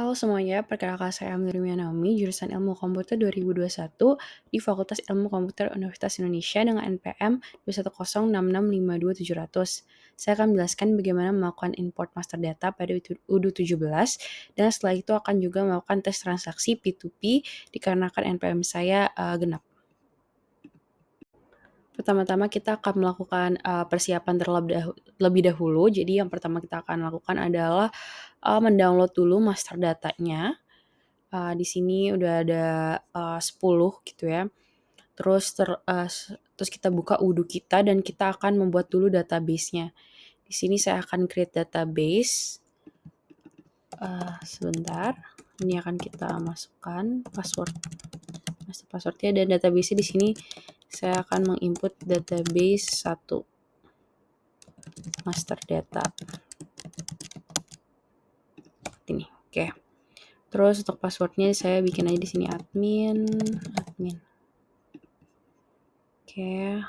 Halo semuanya, perkenalkan saya Amir Naomi, jurusan Ilmu Komputer 2021 di Fakultas Ilmu Komputer Universitas Indonesia dengan NPM 210665270. Saya akan menjelaskan bagaimana melakukan import master data pada UDU17 dan setelah itu akan juga melakukan tes transaksi P2P dikarenakan NPM saya genap. Pertama-tama kita akan melakukan persiapan terlebih dahulu. Jadi yang pertama kita akan lakukan adalah mendownload dulu master datanya. Di sini udah ada 10 gitu ya. Terus kita buka Odoo kita dan kita akan membuat dulu database-nya. Di sini saya akan create database. Sebentar. Ini akan kita masukkan master password-nya, dan database-nya di sini saya akan menginput database 1 master data. Ini. Oke. Terus untuk password-nya saya bikin aja di sini admin. Oke.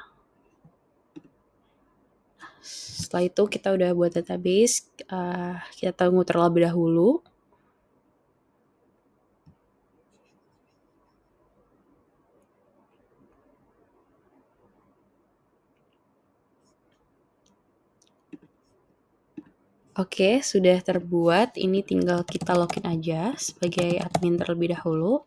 Setelah itu kita udah buat database, kita tunggu terlebih dahulu. Oke, sudah terbuat. Ini tinggal kita login aja sebagai admin terlebih dahulu.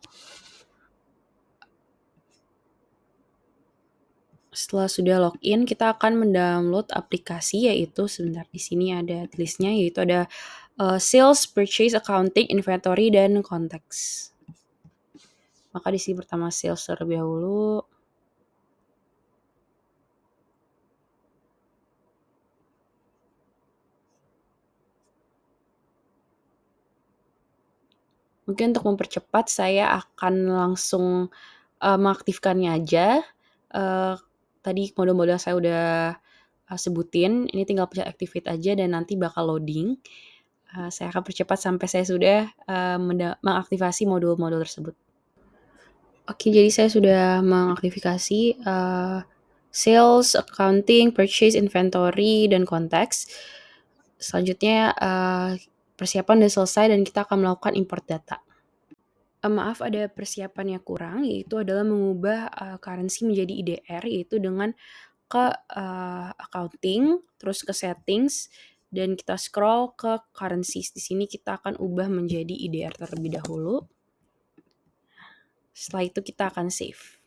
Setelah sudah login, kita akan mendownload aplikasi, yaitu sebentar, di sini ada listnya, yaitu ada sales, purchase, accounting, inventory, dan contacts. Maka di sini pertama sales terlebih dahulu. Mungkin untuk mempercepat saya akan langsung mengaktifkannya aja. Tadi model-model saya udah sebutin, ini tinggal pencet activate aja dan nanti bakal loading. Saya akan percepat sampai saya sudah mengaktifasi modul-modul tersebut. Oke, jadi saya sudah mengaktifasi sales, accounting, purchase, inventory, dan contacts. Selanjutnya persiapan udah selesai dan kita akan melakukan import data. Maaf, ada persiapan yang kurang, yaitu adalah mengubah currency menjadi IDR, yaitu dengan ke accounting, terus ke settings, dan kita scroll ke currencies. Di sini kita akan ubah menjadi IDR terlebih dahulu. Setelah itu kita akan save.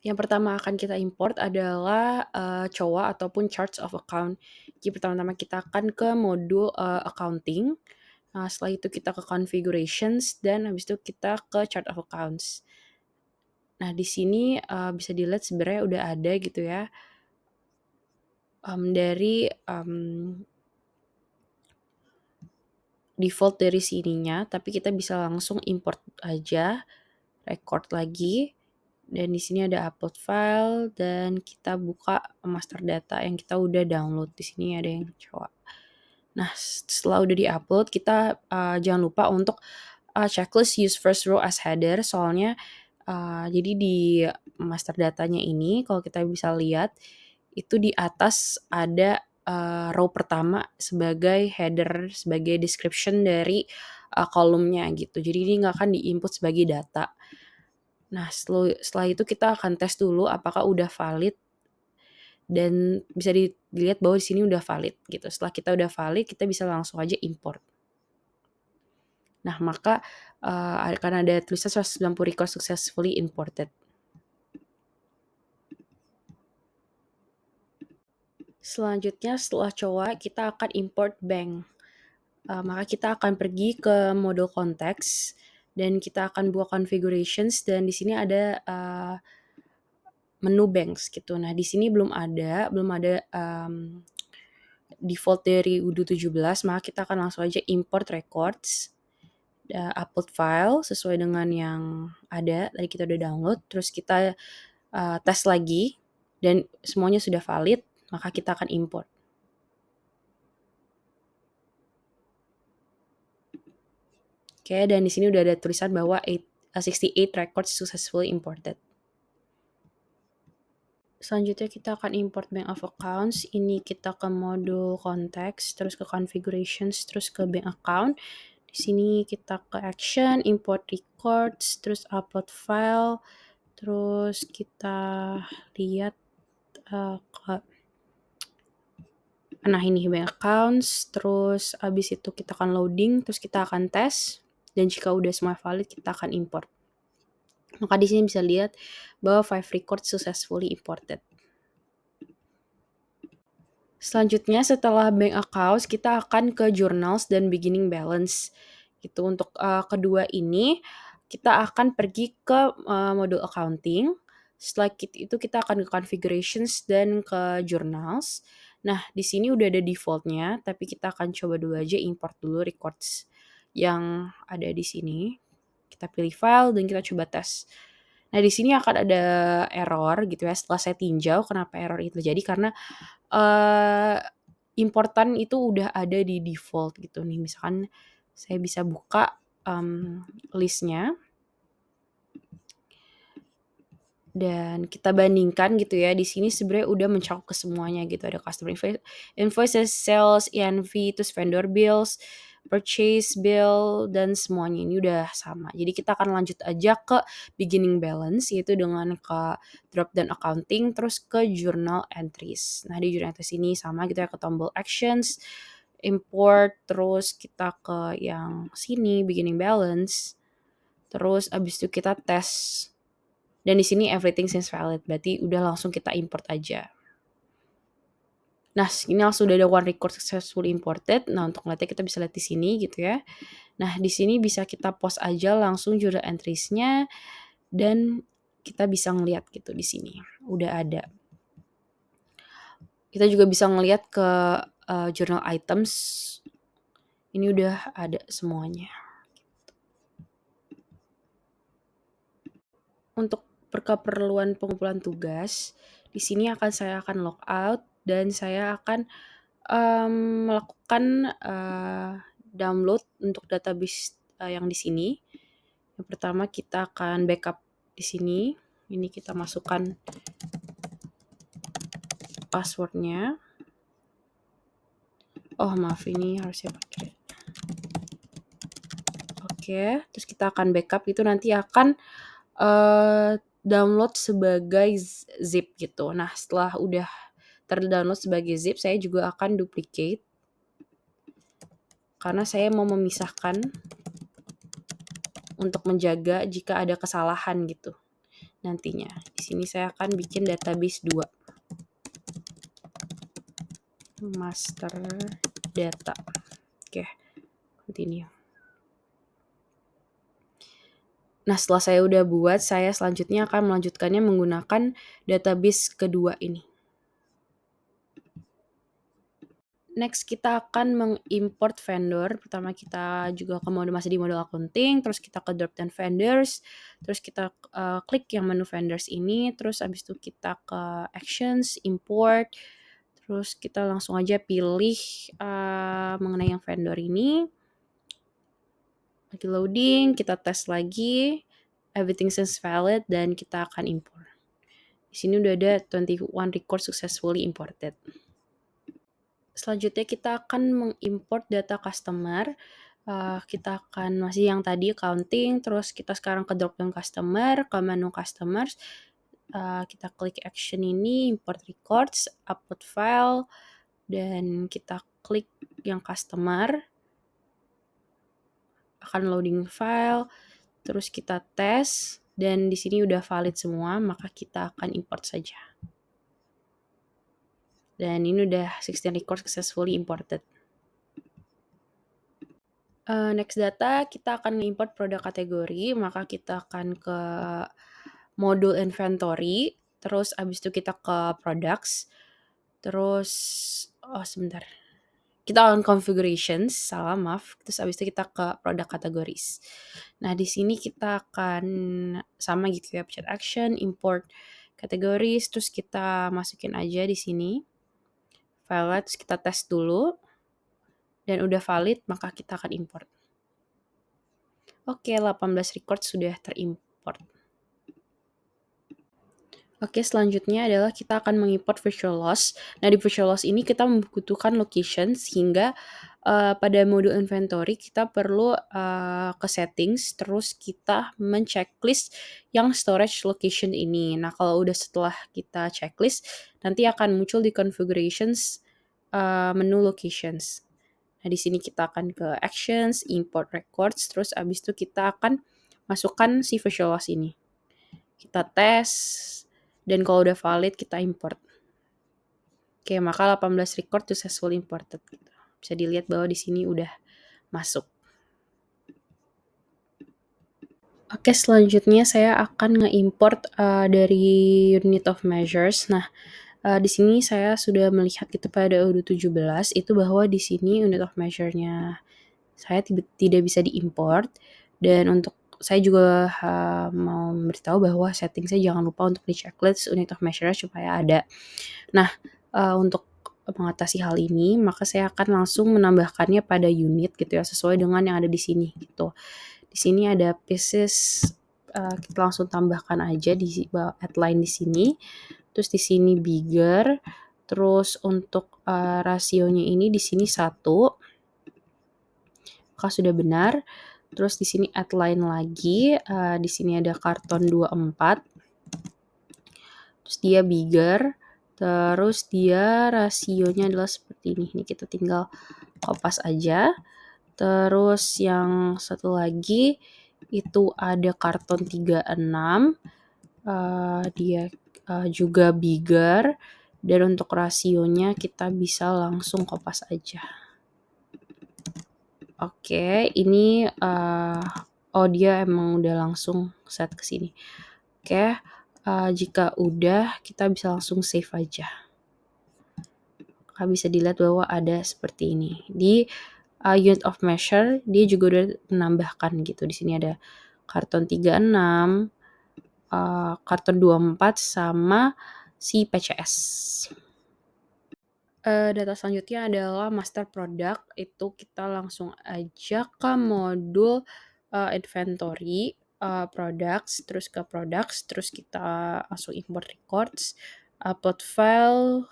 Yang pertama akan kita import adalah COA ataupun charts of account. Jadi pertama-tama kita akan ke modul accounting. Setelah itu kita ke configurations dan habis itu kita ke chart of accounts. Nah, di sini bisa dilihat sebenarnya udah ada gitu ya. Dari default dari sininya, tapi kita bisa langsung import aja, record lagi. Dan di sini ada upload file dan kita buka master data yang kita udah download. Di sini ada yang coba. Nah, setelah udah di-upload, kita jangan lupa untuk checklist use first row as header. Soalnya jadi di master datanya ini kalau kita bisa lihat itu di atas ada row pertama sebagai header, sebagai description dari kolomnya gitu. Jadi ini nggak akan di-input sebagai data. Nah, setelah itu kita akan tes dulu apakah udah valid, dan bisa dilihat bahwa di sini udah valid gitu. Setelah kita udah valid, kita bisa langsung aja import. Nah, maka akan ada tulisan 190 record successfully imported. Selanjutnya setelah COA, kita akan import bank. Maka kita akan pergi ke modul konteks dan kita akan buka configurations, dan di sini ada menu banks gitu. Nah, di sini belum ada default dari UDU17, maka kita akan langsung aja import records, upload file sesuai dengan yang ada tadi kita udah download, terus kita tes lagi dan semuanya sudah valid, maka kita akan import. Oke, dan di sini udah ada tulisan bahwa 68 records successfully imported. Selanjutnya kita akan import bank of accounts. Ini kita ke modul context, terus ke configurations, terus ke bank account. Di sini kita ke action, import records, terus upload file, terus kita lihat ke nah ini bank accounts, terus abis itu kita akan loading, terus kita akan tes, dan jika udah semua valid kita akan import. Maka di sini bisa lihat bahwa 5 records successfully imported. Selanjutnya setelah bank accounts kita akan ke journals dan beginning balance. Gitu untuk kedua ini kita akan pergi ke modul accounting. Setelah itu kita akan ke configurations dan ke journals. Nah, di sini udah ada defaultnya, tapi kita akan coba dulu aja import dulu records yang ada di sini. Kita pilih file dan kita coba tes. Nah, di sini akan ada error gitu ya. Setelah saya tinjau kenapa error itu terjadi karena importan itu udah ada di default gitu nih. Misalkan saya bisa buka list-nya dan kita bandingkan gitu ya. Di sini sebenarnya udah mencakup ke semuanya gitu. Ada customer invoices, sales, ENV, terus vendor bills, purchase bill, dan semuanya ini udah sama. Jadi kita akan lanjut aja ke beginning balance, yaitu dengan ke drop down accounting, terus ke journal entries. Nah di journal entries ini sama gitu ya, ke tombol actions, import, terus kita ke yang sini beginning balance, terus abis itu kita tes. Dan di sini everything seems valid, berarti udah langsung kita import aja. Nah, ini langsung udah ada one record successfully imported. Nah, untuk ngeliatnya kita bisa lihat di sini gitu ya. Nah, di sini bisa kita post aja langsung journal entries-nya dan kita bisa ngeliat gitu di sini. Udah ada. Kita juga bisa ngeliat ke journal items. Ini udah ada semuanya. Untuk keperluan pengumpulan tugas, di sini saya akan log out dan saya akan melakukan download untuk database yang di sini. Yang pertama kita akan backup di sini. Ini kita masukkan passwordnya. Oh maaf, ini harusnya pakai. Oke, terus kita akan backup itu nanti akan download sebagai zip gitu. Nah, setelah udah terdownload sebagai zip, saya juga akan duplicate karena saya mau memisahkan untuk menjaga jika ada kesalahan gitu nantinya. Di sini saya akan bikin database 2. Master data. Oke, continue. Nah, setelah saya udah buat, saya selanjutnya akan melanjutkannya menggunakan database kedua ini. Next, kita akan mengimport vendor. Pertama kita juga masih di model accounting, terus kita ke drop down vendors, terus kita klik yang menu vendors ini, terus habis itu kita ke actions, import, terus kita langsung aja pilih mengenai yang vendor ini. Lagi loading, kita tes lagi, everything seems valid, dan kita akan import. Di sini udah ada 21 record successfully imported. Selanjutnya kita akan mengimport data customer. Kita akan masih yang tadi accounting, terus kita sekarang ke drop down customer, ke menu customers. Kita klik action ini, import records, upload file, dan kita klik yang customer. Akan loading file, terus kita tes, dan di sini udah valid semua, maka kita akan import saja. Dan ini udah 16 records successfully imported. Next data, kita akan import produk kategori, maka kita akan ke modul inventory, terus abis itu kita ke products, terus sebentar. Kita on configurations, salah maaf. Terus abis itu kita ke product categories. Nah, di sini kita akan sama gitu ya, pencet action, import categories, terus kita masukin aja di sini. File, terus kita tes dulu. Dan udah valid, maka kita akan import. Oke, 18 record sudah terimport. Oke, selanjutnya adalah kita akan mengimport virtual loss. Nah, di virtual loss ini kita membutuhkan location sehingga pada mode inventory kita perlu ke settings, terus kita men-checklist yang storage location ini. Nah, kalau udah setelah kita checklist, nanti akan muncul di configurations menu locations. Nah, di sini kita akan ke actions, import records, terus abis itu kita akan masukkan si virtual loss ini. Kita tes, dan kalau udah valid kita import. Oke, maka 18 record successfully imported gitu. Bisa dilihat bahwa di sini udah masuk. Oke, selanjutnya saya akan nge-import dari unit of measures. Nah, di sini saya sudah melihat gitu pada UD17 itu bahwa di sini unit of measure-nya saya tidak bisa diimport, dan untuk saya juga mau memberitahu bahwa setting saya jangan lupa untuk di checklist unit of measure supaya ada. Nah, untuk mengatasi hal ini, maka saya akan langsung menambahkannya pada unit gitu ya, sesuai dengan yang ada di sini gitu. Di sini ada pieces, kita langsung tambahkan aja di headline di sini. Terus di sini bigger, terus untuk rasionya ini di sini 1, maka sudah benar. Terus di sini headline lagi, di sini ada karton 24. Terus dia bigger, terus dia rasionya adalah seperti ini. Ini kita tinggal kopas aja. Terus yang satu lagi itu ada karton 36, dia juga bigger, dan untuk rasionya kita bisa langsung kopas aja. Oke, ini oh dia emang udah langsung set ke sini. Oke, jika udah kita bisa langsung save aja. Bisa dilihat bahwa ada seperti ini. Di unit of measure dia juga udah menambahkan gitu. Di sini ada karton 36, karton 24 sama si PCS. Data selanjutnya adalah master product. Itu kita langsung aja ke modul inventory, products, terus ke products, terus kita langsung import records, upload file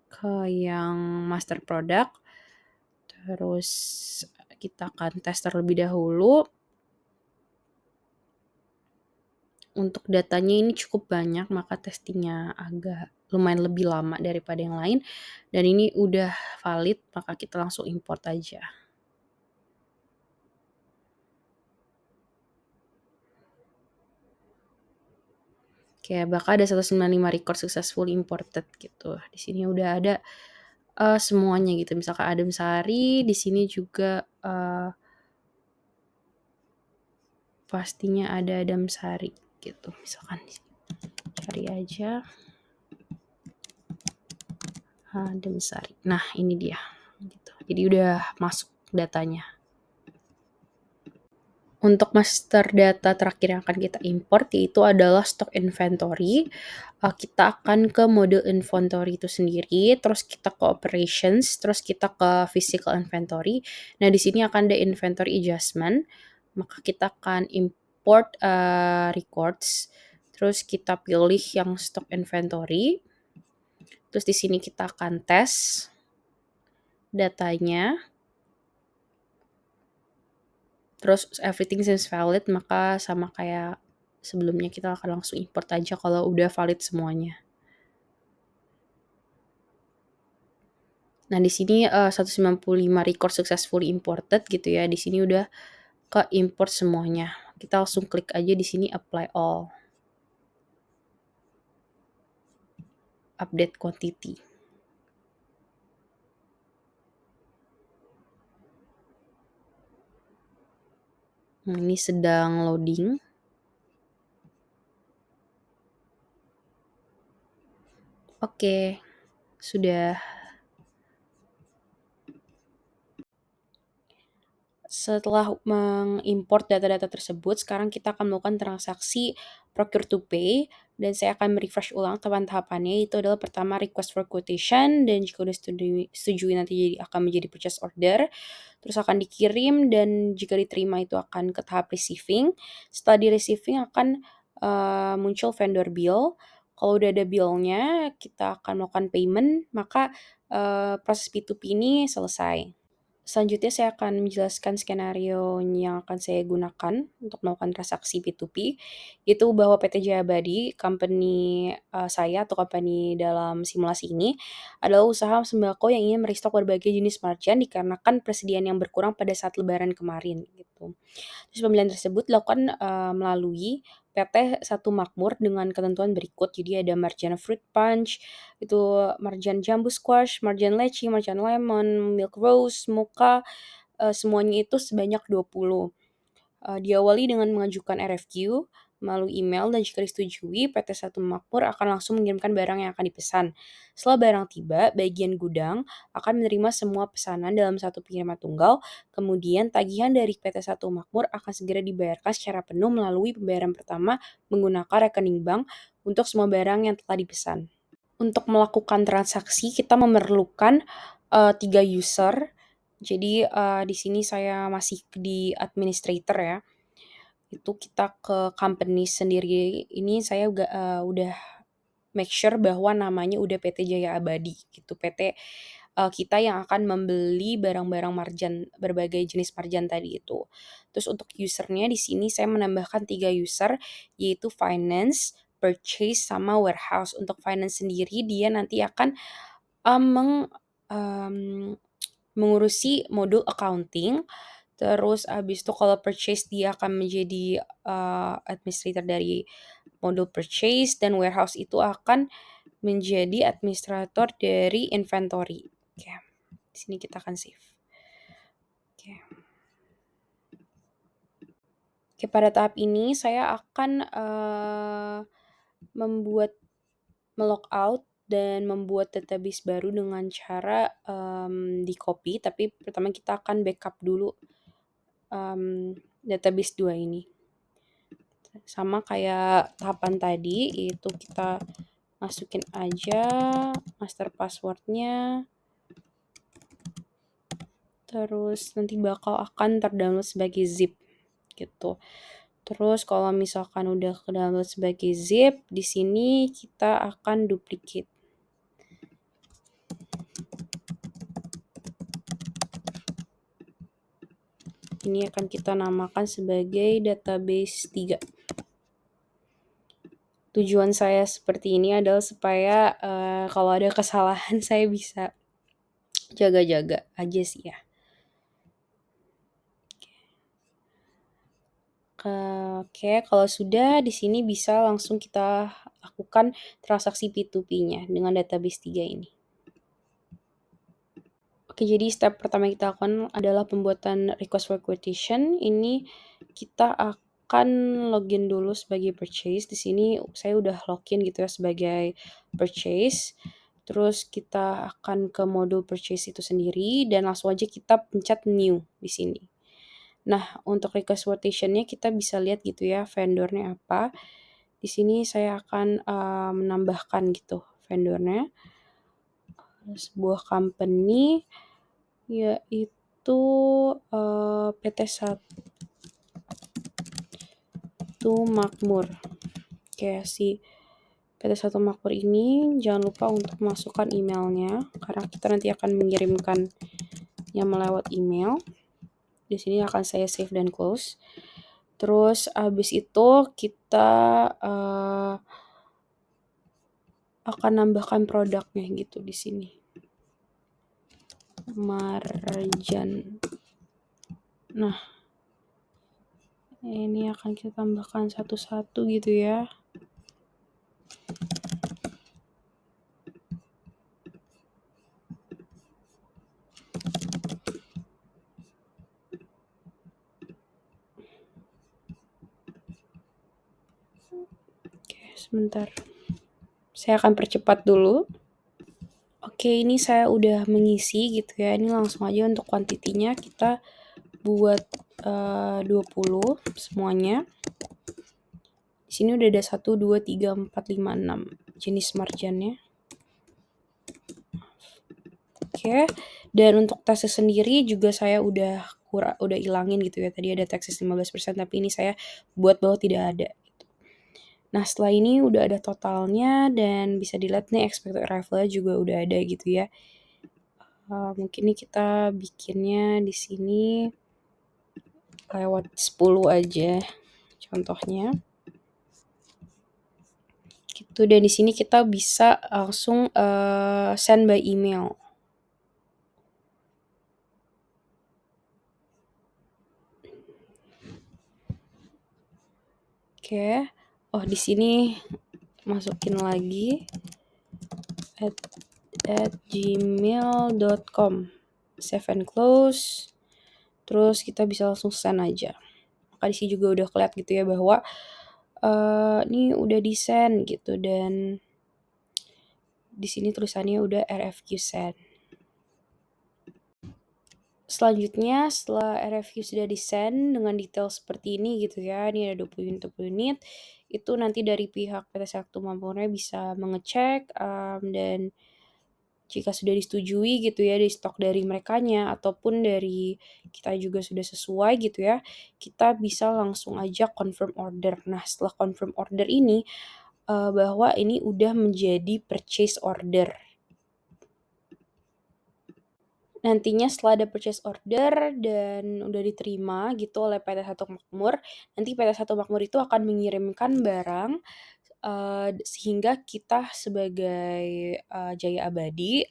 ke yang master product. Terus kita akan tes terlebih dahulu. Untuk datanya ini cukup banyak, maka testingnya agak lumayan lebih lama daripada yang lain. Dan ini udah valid, maka kita langsung import aja. Oke, bakal ada 195 record successfully imported gitu. Di sini udah ada semuanya gitu. Misalkan Adem Sari, di sini juga pastinya ada Adem Sari gitu. Misalkan cari aja Adem Sari. Nah, ini dia gitu. Jadi udah masuk datanya. Untuk master data terakhir yang akan kita import yaitu adalah stock inventory. Kita akan ke model inventory itu sendiri, terus kita ke operations, terus kita ke physical inventory. Nah, di sini akan ada inventory adjustment. Maka kita akan import records, terus kita pilih yang stock inventory. Terus di sini kita akan tes datanya. Terus everything seems valid, maka sama kayak sebelumnya kita akan langsung import aja kalau udah valid semuanya. Nah, di sini 195 record successfully imported gitu ya. Di sini udah ke import semuanya. Kita langsung klik aja di sini apply all. Update quantity. Ini sedang loading. Oke, sudah. Setelah mengimport data-data tersebut, sekarang kita akan melakukan transaksi procure to pay, dan saya akan merefresh ulang tahapan-tahapannya. Itu adalah pertama request for quotation, dan jika sudah setujui nanti akan menjadi purchase order, terus akan dikirim, dan jika diterima itu akan ke tahap receiving. Setelah di receiving akan muncul vendor bill. Kalau udah ada bill-nya, kita akan melakukan payment, maka, proses P2P ini selesai. Selanjutnya saya akan menjelaskan skenario yang akan saya gunakan untuk melakukan transaksi P2P, yaitu bahwa PT Jaya Abadi, company, saya atau company dalam simulasi ini adalah usaha sembako yang ingin merestock berbagai jenis merchant dikarenakan persediaan yang berkurang pada saat lebaran kemarin, gitu. Terus pembelian tersebut dilakukan, melalui PT Satu Makmur dengan ketentuan berikut. Jadi ada marjan fruit punch, itu marjan jambu squash, marjan leci, marjan lemon, milk rose, mocha, semuanya itu sebanyak 20. Diawali dengan mengajukan RFQ melalui email dan jika disetujui, PT Satu Makmur akan langsung mengirimkan barang yang akan dipesan. Setelah barang tiba, bagian gudang akan menerima semua pesanan dalam satu pengiriman tunggal, kemudian tagihan dari PT Satu Makmur akan segera dibayarkan secara penuh melalui pembayaran pertama menggunakan rekening bank untuk semua barang yang telah dipesan. Untuk melakukan transaksi kita memerlukan, 3 user. Jadi, di sini saya masih di administrator ya. Itu kita ke company sendiri ini saya udah make sure bahwa namanya udah PT Jaya Abadi gitu, PT, kita yang akan membeli barang-barang marjan, berbagai jenis marjan tadi itu. Terus untuk usernya di sini saya menambahkan 3 user, yaitu finance, purchase, sama warehouse. Untuk finance sendiri dia nanti akan, mmm, mengurusi modul accounting, terus abis itu kalau purchase dia akan menjadi, administrator dari modul purchase dan warehouse itu akan menjadi administrator dari inventory. Oke, di sini kita akan save. Oke. Oke, pada tahap ini saya akan, melogout dan membuat database baru dengan cara, di-copy, tapi pertama kita akan backup dulu, database 2 ini. Sama kayak tahapan tadi, itu kita masukin aja master password-nya. Terus nanti bakal akan terdownload sebagai zip gitu. Terus kalau misalkan udah ke-download sebagai zip, di sini kita akan duplicate. Ini akan kita namakan sebagai database 3. Tujuan saya seperti ini adalah supaya, kalau ada kesalahan saya bisa jaga-jaga aja sih ya. Oke, kalau sudah di sini bisa langsung kita lakukan transaksi P2P-nya dengan database 3 ini. Oke, jadi step pertama yang kita lakukan adalah pembuatan request for quotation. Ini kita akan login dulu sebagai purchase. Di sini saya udah login gitu ya sebagai purchase. Terus kita akan ke modul purchase itu sendiri dan langsung aja kita pencet new di sini. Nah, untuk request quotation-nya kita bisa lihat gitu ya vendornya apa. Di sini saya akan, menambahkan gitu vendornya. Sebuah company yaitu, PT Satu Makmur. Oke, si PT Satu Makmur ini jangan lupa untuk masukkan emailnya karena kita nanti akan mengirimkannya melewat email. Di sini akan saya save dan close. Terus abis itu kita, akan nambahkan produknya gitu di sini. Marjan. Nah, ini akan kita tambahkan satu-satu gitu ya. Oke, sebentar. Saya akan percepat dulu. Oke, ini saya udah mengisi gitu ya. Ini langsung aja untuk kuantitinya kita buat 20 semuanya. Di sini udah ada 1, 2, 3, 4, 5, 6 jenis marjannya. Oke, dan untuk tesnya sendiri juga saya udah ilangin gitu ya. Tadi ada taxes 15%, tapi ini saya buat bahwa tidak ada gitu. Nah, setelah ini udah ada totalnya dan bisa dilihat nih expected arrival-nya juga udah ada gitu ya. Mungkin nih kita bikinnya di sini lewat 10 aja contohnya. Gitu, dan di sini kita bisa langsung, send by email. Oke. Oh, di sini masukin lagi at gmail.com, save and close, terus kita bisa langsung send aja. Maka di sini juga udah kelihatan gitu ya bahwa ini udah di-send gitu, dan di sini tulisannya udah RFQ send. Selanjutnya setelah RFQ sudah di-send dengan detail seperti ini gitu ya, ini ada 20 unit, itu nanti dari pihak PT Sakti Mampurnya bisa mengecek, dan jika sudah disetujui gitu ya di stok dari merekanya ataupun dari kita juga sudah sesuai gitu ya, kita bisa langsung aja confirm order. Nah, setelah confirm order ini, bahwa ini udah menjadi purchase order. Nantinya setelah ada purchase order dan udah diterima gitu oleh PT Satu Makmur, nanti PT Satu Makmur itu akan mengirimkan barang, sehingga kita sebagai, Jaya Abadi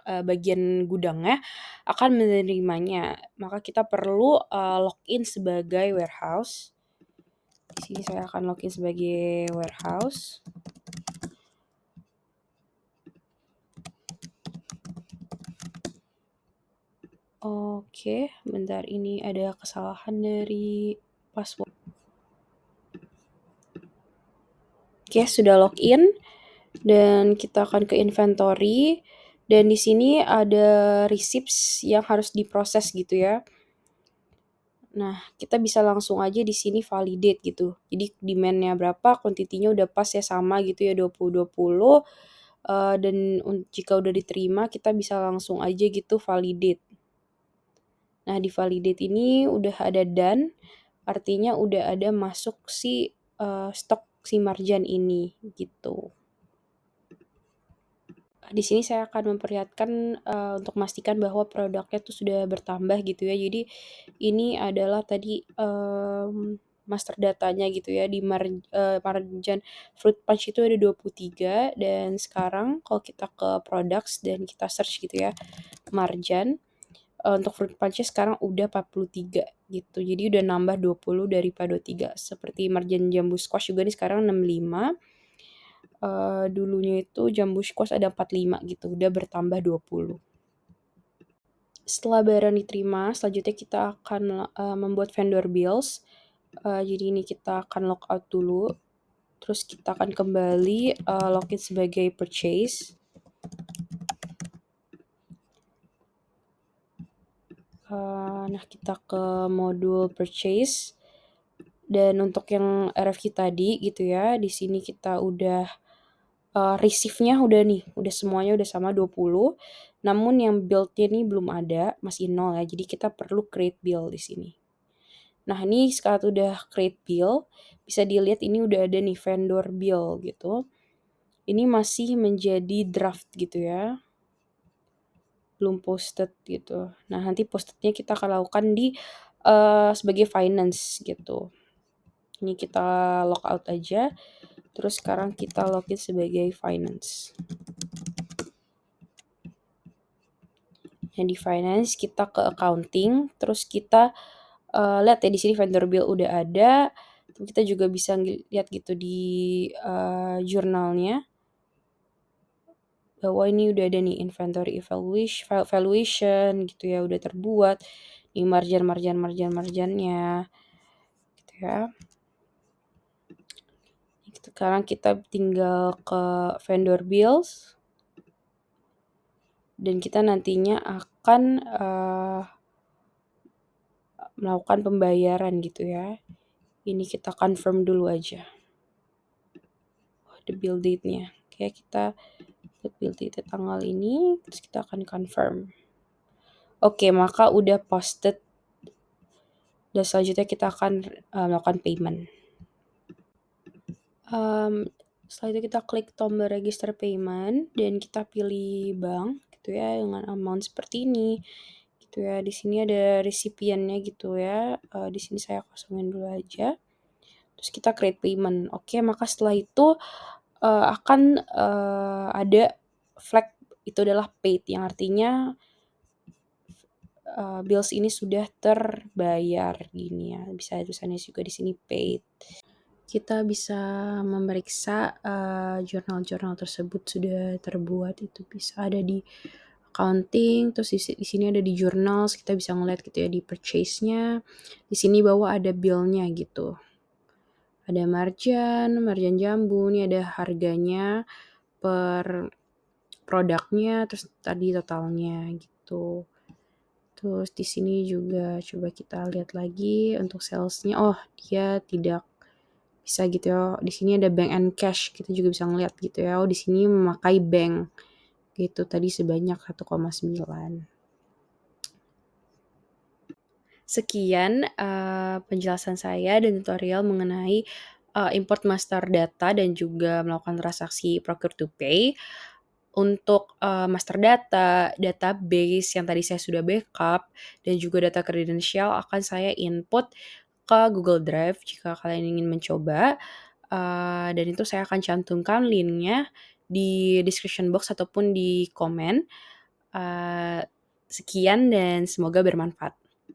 bagian gudangnya akan menerimanya. Maka kita perlu, login sebagai warehouse. Di sini saya akan login sebagai warehouse. Oke, bentar, ini ada kesalahan dari password. Oke, sudah login dan kita akan ke inventory, dan di sini ada receipts yang harus diproses gitu ya. Nah, kita bisa langsung aja di sini validate gitu. Jadi demand-nya berapa, quantity-nya udah pas ya, sama gitu ya, 20-20, dan jika udah diterima kita bisa langsung aja gitu validate. Nah, di validate ini udah ada done, artinya udah ada masuk si, stok si marjan ini gitu. Di sini saya akan memperlihatkan, untuk memastikan bahwa produknya tuh sudah bertambah gitu ya. Jadi ini adalah tadi, master datanya gitu ya, di marjan fruit punch itu ada 23, dan sekarang kalau kita ke products dan kita search gitu ya, marjan, untuk fruit punch-nya sekarang udah 43 gitu. Jadi udah nambah 20 daripada 23. Seperti marjan jambu squash juga nih sekarang 65. Dulunya itu jambu squash ada 45 gitu, udah bertambah 20. Setelah barang diterima, selanjutnya kita akan, membuat vendor bills. Jadi ini kita akan logout dulu, terus kita akan kembali, login sebagai purchase. Nah, kita ke modul purchase, dan untuk yang RFQ tadi gitu ya, di sini kita udah, receive-nya udah nih, udah semuanya udah sama 20, namun yang build-nya nih belum ada, masih 0 ya, jadi kita perlu create build di sini. Nah, ini saat udah create build, bisa dilihat ini udah ada nih vendor build gitu. Ini masih menjadi draft gitu ya, belum posted gitu. Nah, nanti postednya kita akan lakukan di, sebagai finance gitu. Ini kita logout aja, terus sekarang kita login sebagai finance. Nah, di finance kita ke accounting, terus kita, lihat ya di sini vendor bill udah ada, kita juga bisa lihat gitu di, jurnalnya, bahwa ini udah ada nih inventory valuation gitu ya, udah terbuat, nih marjan-marjannya gitu ya. Sekarang kita tinggal ke vendor bills, dan kita nantinya akan, melakukan pembayaran gitu ya. Ini kita confirm dulu aja. The bill date-nya. Oke, kita bill date tanggal ini, terus kita akan confirm. Oke, maka udah posted, dan selanjutnya kita akan melakukan payment. Setelah itu kita klik tombol register payment dan kita pilih bank gitu ya dengan amount seperti ini gitu ya. Di sini ada resipiennya gitu ya. Di sini saya kosongin dulu aja. Terus kita create payment. Oke, maka setelah itu akan ada flag itu adalah paid yang artinya bills ini sudah terbayar gini ya. Bisa tulisannya juga di sini paid. Kita bisa memeriksa jurnal-jurnal tersebut sudah terbuat, itu bisa ada di accounting, terus di sini ada di journals, kita bisa ngeliat gitu ya di purchase-nya. Di sini bawah ada bill-nya gitu. Ada marjan jambu, ini ada harganya per produknya, terus tadi totalnya gitu. Terus di sini juga coba kita lihat lagi untuk sales-nya. Oh, dia tidak bisa gitu ya. Di sini ada bank and cash, kita juga bisa ngeliat gitu ya. Oh, di sini memakai bank gitu tadi sebanyak 1,9. Sekian penjelasan saya dan tutorial mengenai import master data dan juga melakukan transaksi procure to pay. Untuk master data, database yang tadi saya sudah backup, dan juga data kredensial akan saya input ke Google Drive jika kalian ingin mencoba. Dan itu saya akan cantumkan linknya di description box ataupun di komen. Sekian dan semoga bermanfaat.